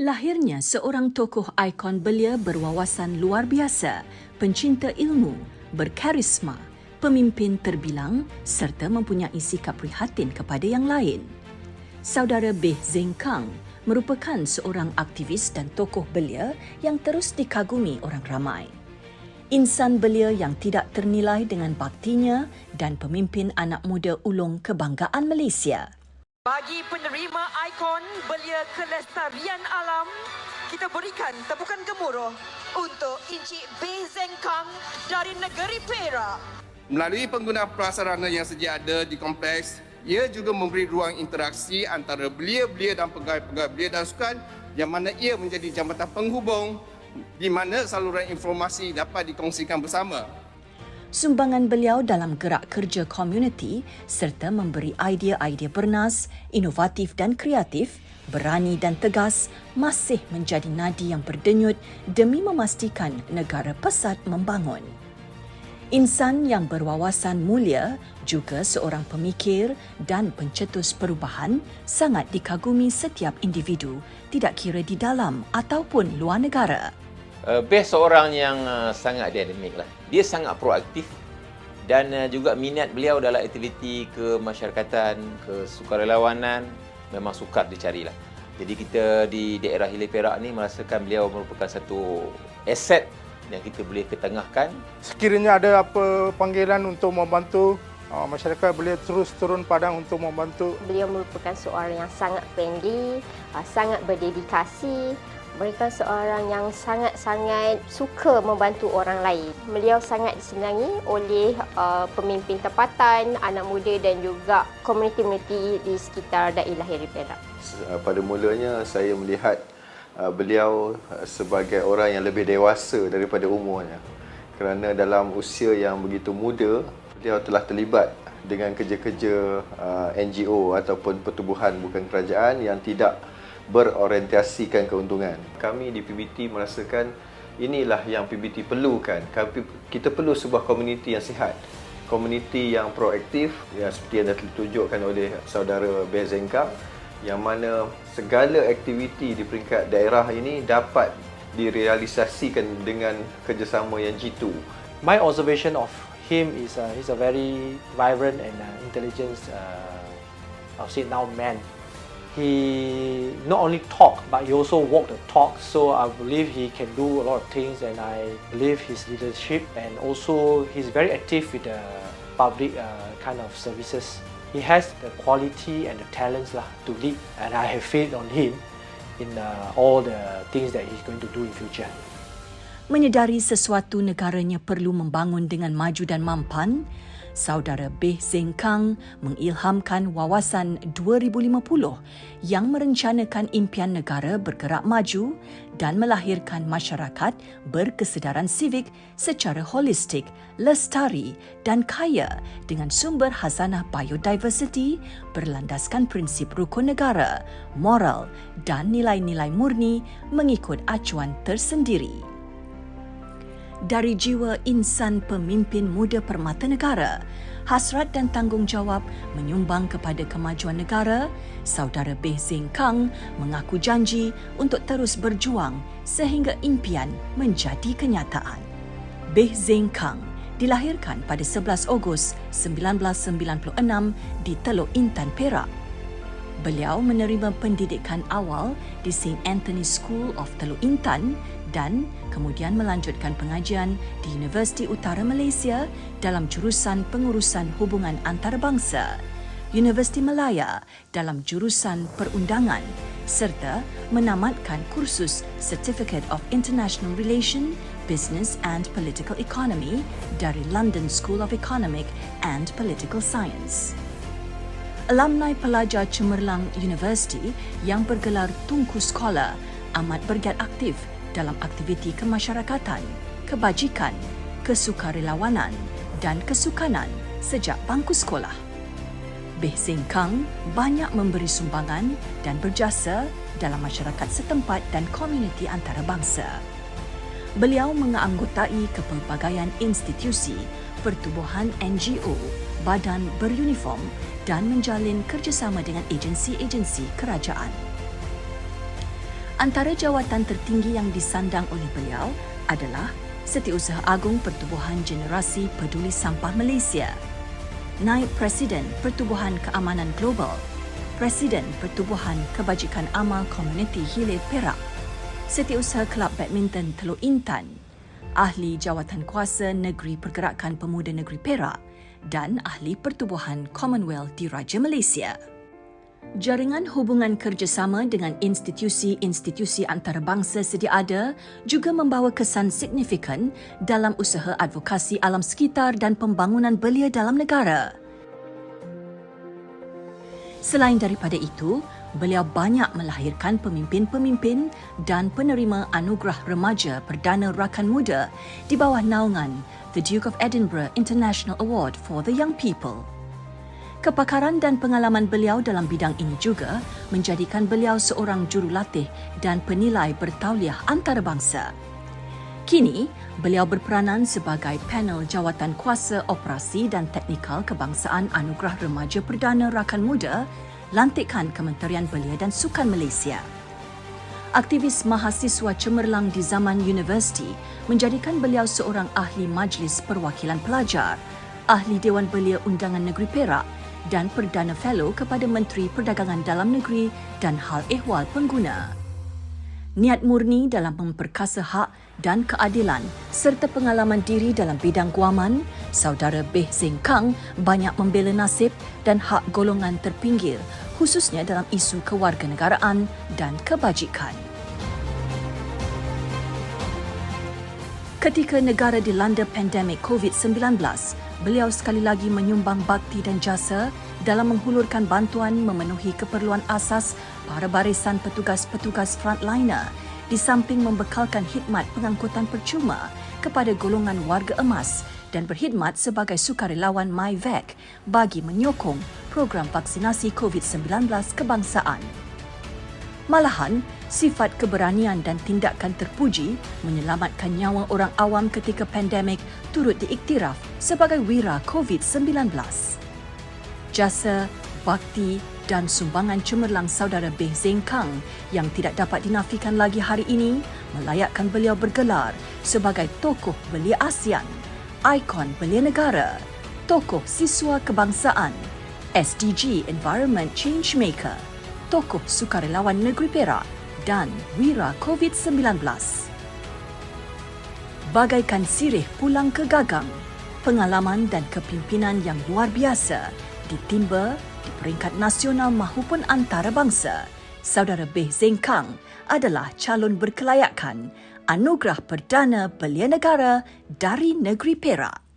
Lahirnya seorang tokoh ikon belia berwawasan luar biasa, pencinta ilmu, berkarisma, pemimpin terbilang serta mempunyai sikap prihatin kepada yang lain. Saudara Beh Zeng Kang merupakan seorang aktivis dan tokoh belia yang terus dikagumi orang ramai. Insan belia yang tidak ternilai dengan baktinya dan pemimpin anak muda ulung kebanggaan Malaysia. Bagi penerima ikon belia kelestarian alam, kita berikan tepukan gemuruh untuk Encik Beh Zeng Kang dari negeri Perak. Melalui penggunaan prasarana yang sedia ada di kompleks, ia juga memberi ruang interaksi antara belia-belia dan pegawai-pegawai belia dan sukan yang mana ia menjadi jambatan penghubung di mana saluran informasi dapat dikongsikan bersama. Sumbangan beliau dalam gerak kerja komuniti serta memberi idea-idea bernas, inovatif dan kreatif, berani dan tegas masih menjadi nadi yang berdenyut demi memastikan negara pesat membangun. Insan yang berwawasan mulia, juga seorang pemikir dan pencetus perubahan, sangat dikagumi setiap individu, tidak kira di dalam ataupun luar negara. Beh seorang yang sangat dinamik lah. Dia sangat proaktif dan juga minat beliau dalam aktiviti kemasyarakatan, kesukarelawanan memang sukar dicarilah. Jadi kita di daerah Hilir Perak ni merasakan beliau merupakan satu aset yang kita boleh ketengahkan. Sekiranya ada apa panggilan untuk membantu masyarakat, beliau terus turun padang untuk membantu. Beliau merupakan seorang yang sangat friendly, sangat berdedikasi. Mereka seorang yang sangat-sangat suka membantu orang lain. Beliau sangat disenangi oleh pemimpin tempatan, anak muda dan juga komuniti-komuniti di sekitar daerah Hilir Perak. Pada mulanya saya melihat beliau sebagai orang yang lebih dewasa daripada umurnya. Kerana dalam usia yang begitu muda, beliau telah terlibat dengan kerja-kerja NGO ataupun pertubuhan bukan kerajaan yang tidak berorientasikan keuntungan. Kami di PBT merasakan inilah yang PBT perlukan. Kita perlu sebuah komuniti yang sihat, komuniti yang proaktif, yang seperti yang dah ditunjukkan oleh saudara Beh Zeng Kang, yang mana segala aktiviti di peringkat daerah ini dapat direalisasikan dengan kerjasama yang jitu. My observation of him is he's a very vibrant and intelligent, I'll say now man. He not only talk, but he also walk the talk. So I believe he can do a lot of things, and I believe his leadership, and also he's very active with the public kind of services. He has the quality and the talents to lead, and I have faith on him in all the things that he's going to do in future. Menyedari sesuatu negaranya perlu membangun dengan maju dan mampan, Saudara Beh Zeng Kang mengilhamkan Wawasan 2050 yang merencanakan impian negara bergerak maju dan melahirkan masyarakat berkesedaran sivik secara holistik, lestari dan kaya dengan sumber khazanah biodiversity berlandaskan prinsip rukun negara, moral dan nilai-nilai murni mengikut acuan tersendiri. Dari jiwa insan pemimpin muda permata negara, hasrat dan tanggungjawab menyumbang kepada kemajuan negara, Saudara Beh Zeng Kang mengaku janji untuk terus berjuang sehingga impian menjadi kenyataan. Beh Zeng Kang dilahirkan pada 11 Ogos 1996 di Teluk Intan, Perak. Beliau menerima pendidikan awal di St. Anthony School of Teluk Intan dan kemudian melanjutkan pengajian di Universiti Utara Malaysia dalam jurusan Pengurusan Hubungan Antarabangsa, Universiti Malaya dalam jurusan Perundangan serta menamatkan kursus Certificate of International Relation, Business and Political Economy dari London School of Economic and Political Science. Alumni pelajar Cemerlang University yang bergelar Tunku Sekolah amat bergiat aktif dalam aktiviti kemasyarakatan, kebajikan, kesukarelawanan dan kesukanan sejak bangku sekolah. Beh Zeng Kang banyak memberi sumbangan dan berjasa dalam masyarakat setempat dan komuniti antarabangsa. Beliau menganggotai kepelbagaian institusi, pertubuhan NGO, badan beruniform dan menjalin kerjasama dengan agensi-agensi kerajaan. Antara jawatan tertinggi yang disandang oleh beliau adalah Setiausaha Agung Pertubuhan Generasi Peduli Sampah Malaysia, Naib Presiden Pertubuhan Keamanan Global, Presiden Pertubuhan Kebajikan Amal Komuniti Hilir Perak, Setiausaha Kelab Badminton Teluk Intan, Ahli Jawatan Kuasa Negeri Pergerakan Pemuda Negeri Perak dan Ahli Pertubuhan Commonwealth Diraja Malaysia. Jaringan hubungan kerjasama dengan institusi-institusi antarabangsa sedia ada juga membawa kesan signifikan dalam usaha advokasi alam sekitar dan pembangunan belia dalam negara. Selain daripada itu, beliau banyak melahirkan pemimpin-pemimpin dan penerima anugerah remaja Perdana Rakan Muda di bawah naungan The Duke of Edinburgh International Award for the Young People. Kepakaran dan pengalaman beliau dalam bidang ini juga menjadikan beliau seorang jurulatih dan penilai bertauliah antarabangsa. Kini, beliau berperanan sebagai panel jawatan kuasa operasi dan teknikal kebangsaan Anugerah Remaja Perdana Rakan Muda, lantikan Kementerian Belia dan Sukan Malaysia. Aktivis mahasiswa cemerlang di zaman universiti menjadikan beliau seorang ahli Majlis Perwakilan Pelajar, ahli Dewan Belia Undangan Negeri Perak dan Perdana Fellow kepada Menteri Perdagangan Dalam Negeri dan Hal Ehwal Pengguna. Niat murni dalam memperkasa hak dan keadilan serta pengalaman diri dalam bidang guaman, saudara Beh Zeng Kang banyak membela nasib dan hak golongan terpinggir, khususnya dalam isu kewarganegaraan dan kebajikan. Ketika negara dilanda pandemik COVID-19, beliau sekali lagi menyumbang bakti dan jasa dalam menghulurkan bantuan memenuhi keperluan asas para barisan petugas-petugas frontliner di samping membekalkan khidmat pengangkutan percuma kepada golongan warga emas dan berkhidmat sebagai sukarelawan MyVac bagi menyokong program vaksinasi COVID-19 kebangsaan. Malahan, sifat keberanian dan tindakan terpuji menyelamatkan nyawa orang awam ketika pandemik turut diiktiraf sebagai wira COVID-19. Jasa, bakti dan sumbangan cemerlang saudara Beh Zeng Kang yang tidak dapat dinafikan lagi hari ini melayakkan beliau bergelar sebagai tokoh belia ASEAN, ikon belia negara, tokoh siswa kebangsaan, SDG Environment Changemaker, tokoh sukarelawan Negeri Perak dan wira COVID-19. Bagaikan sirih pulang ke gagang, pengalaman dan kepimpinan yang luar biasa ditimba di peringkat nasional maupun antarabangsa, saudara Beh Zeng Kang adalah calon berkelayakan Anugerah Perdana Belia Negara dari Negeri Perak.